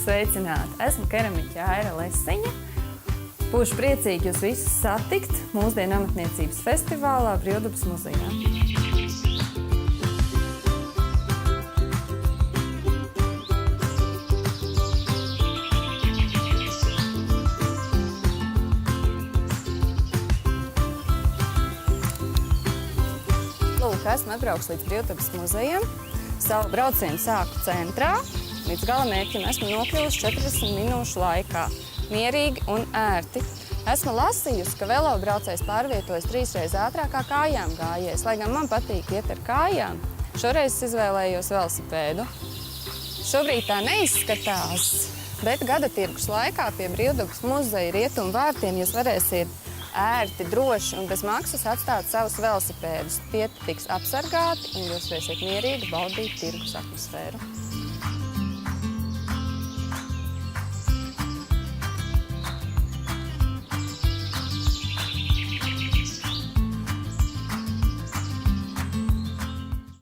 Sveicināti! Esmu keramiķa Aira Lesiņa. Būšu priecīgi jūs visus satikt mūsdienu amatniecības festivālā Brīvdabas muzejā. Lūk, esmu atbrauks līdz Brīvdabas muzejam. Savu braucienu sāku centrā. Līdz galamērķim esmu nokļuvusi 40 minūšu laikā. Mierīgi un ērti. Esmu lasījusi, ka velobraucējs pārvietojas 3 reizes ātrāk kā kājām gājējs. Lai gan man patīk iet ar kājām, šoreiz es izvēlējos velosipēdu. Šobrīd tā neizskatās, bet gada tirgus laikā pie Brīvdabas muzeja rietumu vārtiem jūs varēsiet ērti, droši un bez maksas atstāt savus velosipēdus. Tie tiks apsargāti un jūs varēsiet mierīgi baudīt tirgus atmosfēru.